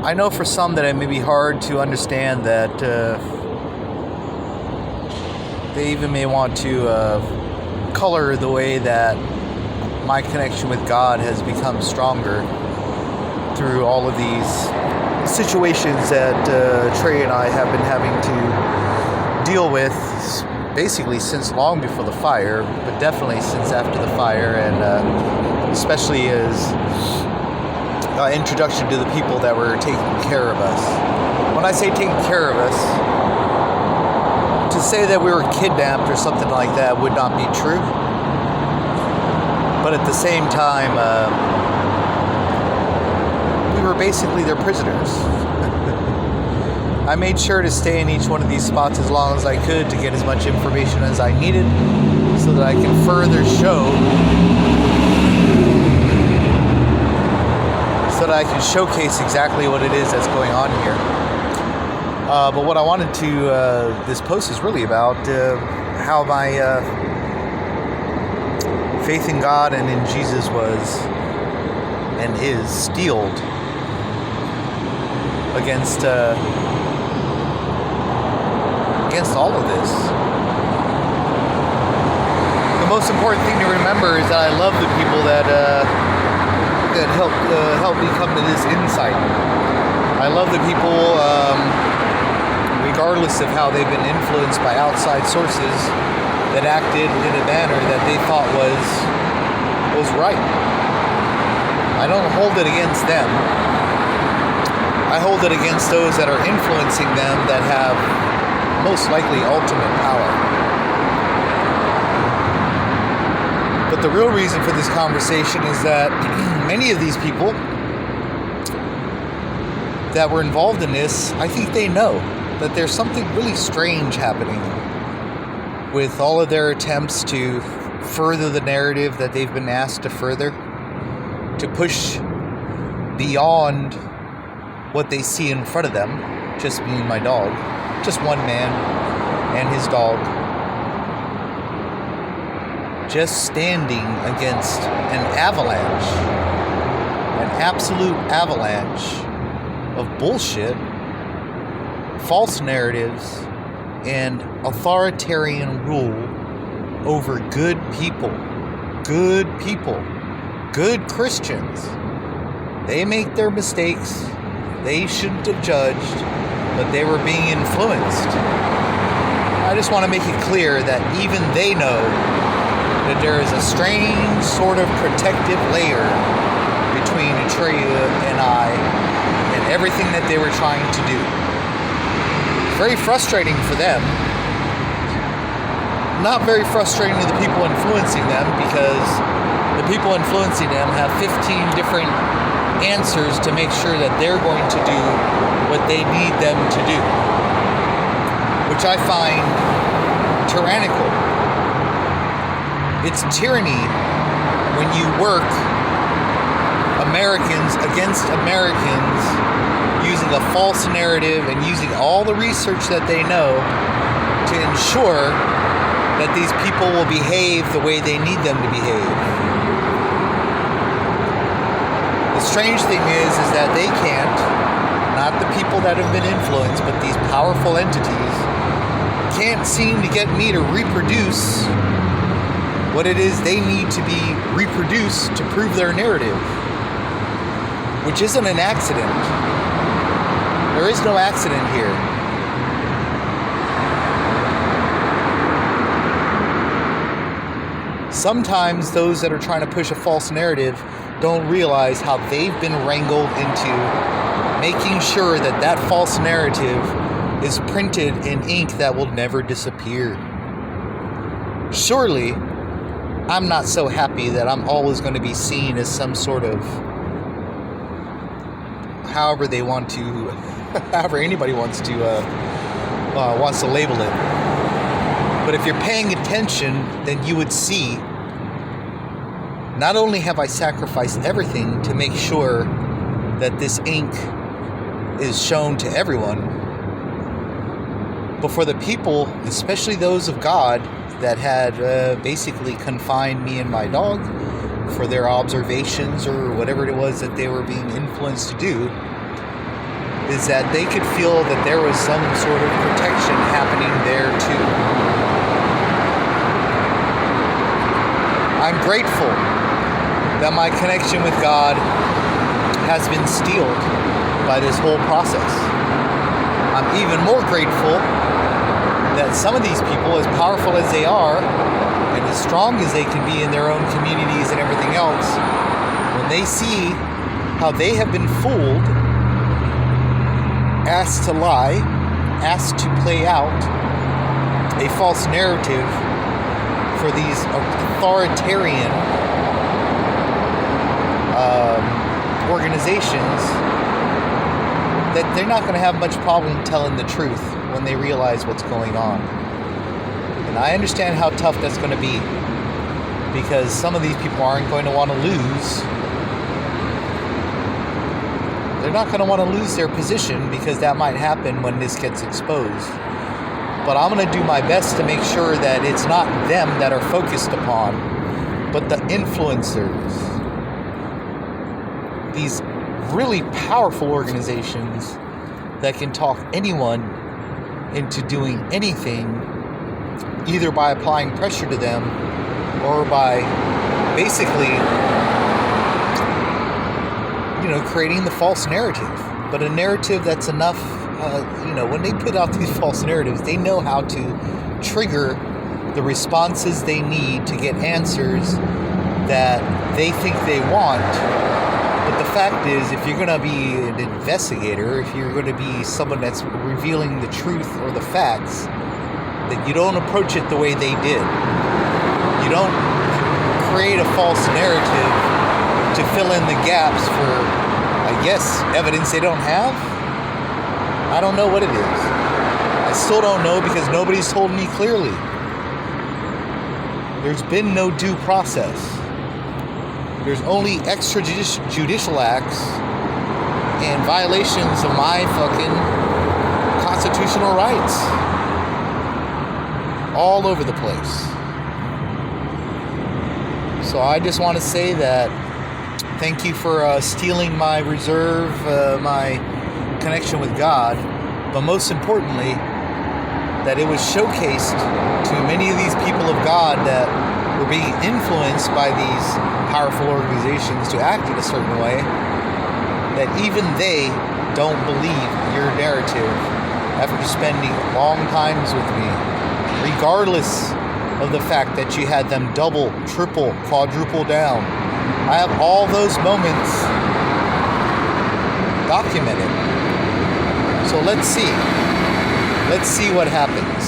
I know for some that it may be hard to understand that they even may want to color the way that my connection with God has become stronger through all of these situations that Trey and I have been having to deal with basically since long before the fire, but definitely since after the fire, and especially as introduction to the people that were taking care of us. When I say taking care of us, to say that we were kidnapped or something like that would not be true. But at the same time, we were basically their prisoners. I made sure to stay in each one of these spots as long as I could to get as much information as I needed so that I can further showcase exactly what it is that's going on here. But what I wanted to, this post is really about how my faith in God and in Jesus was and is steeled against all of this. The most important thing to remember is that I love the people that helped me come to this insight. I love the people, regardless of how they've been influenced by outside sources, that acted in a manner that they thought was right. I don't hold it against them. I hold it against those that are influencing them that have most likely ultimate power. But the real reason for this conversation is that many of these people that were involved in this, I think they know that there's something really strange happening with all of their attempts to further the narrative that they've been asked to further, to push beyond what they see in front of them, just me and my dog, just one man and his dog, just standing against an avalanche, an absolute avalanche of bullshit, false narratives, and authoritarian rule over good people, good Christians. They make their mistakes. They shouldn't have judged, but they were being influenced. I just want to make it clear that even they know that there is a strange sort of protective layer between Atreya and I and everything that they were trying to do. Very frustrating for them. Not very frustrating to the people influencing them, because the people influencing them have 15 different answers to make sure that they're going to do what they need them to do, which I find tyrannical. It's tyranny when you work Americans against Americans using a false narrative and using all the research that they know to ensure that these people will behave the way they need them to behave. The strange thing is that they can't, not the people that have been influenced, but these powerful entities, can't seem to get me to reproduce what it is they need to be reproduced to prove their narrative, which isn't an accident. There is no accident here. Sometimes those that are trying to push a false narrative don't realize how they've been wrangled into making sure that that false narrative is printed in ink that will never disappear. Surely, I'm not so happy that I'm always going to be seen as some sort of, however anybody wants to label it. But if you're paying attention, then you would see, not only have I sacrificed everything to make sure that this ink is shown to everyone, but for the people, especially those of God, that had basically confined me and my dog for their observations or whatever it was that they were being influenced to do, is that they could feel that there was some sort of protection happening there too. I'm grateful that my connection with God has been steeled by this whole process. I'm even more grateful that some of these people, as powerful as they are, and as strong as they can be in their own communities and everything else, when they see how they have been fooled, asked to lie, asked to play out a false narrative for these authoritarian organizations, that they're not going to have much problem telling the truth when they realize what's going on. And I understand how tough that's going to be, because some of these people aren't going to want to lose. They're not going to want to lose their position, because that might happen when this gets exposed. But I'm going to do my best to make sure that it's not them that are focused upon, but the influencers. These really powerful organizations that can talk anyone into doing anything, either by applying pressure to them or by basically, creating the false narrative. But a narrative that's enough, when they put out these false narratives, they know how to trigger the responses they need to get answers that they think they want. But the fact is, if you're going to be an investigator, if you're going to be someone that's revealing the truth or the facts, that you don't approach it the way they did. You don't create a false narrative to fill in the gaps for, I guess, evidence they don't have. I don't know what it is. I still don't know, because nobody's told me clearly. There's been no due process. There's only extrajudicial acts and violations of my fucking constitutional rights all over the place. So I just want to say that thank you for stealing my reserve, my connection with God, but most importantly, that it was showcased to many of these people of God that were being influenced by these powerful organizations to act in a certain way, that even they don't believe your narrative after spending long times with me, regardless of the fact that you had them double, triple, quadruple down. I have all those moments documented. So let's see what happens.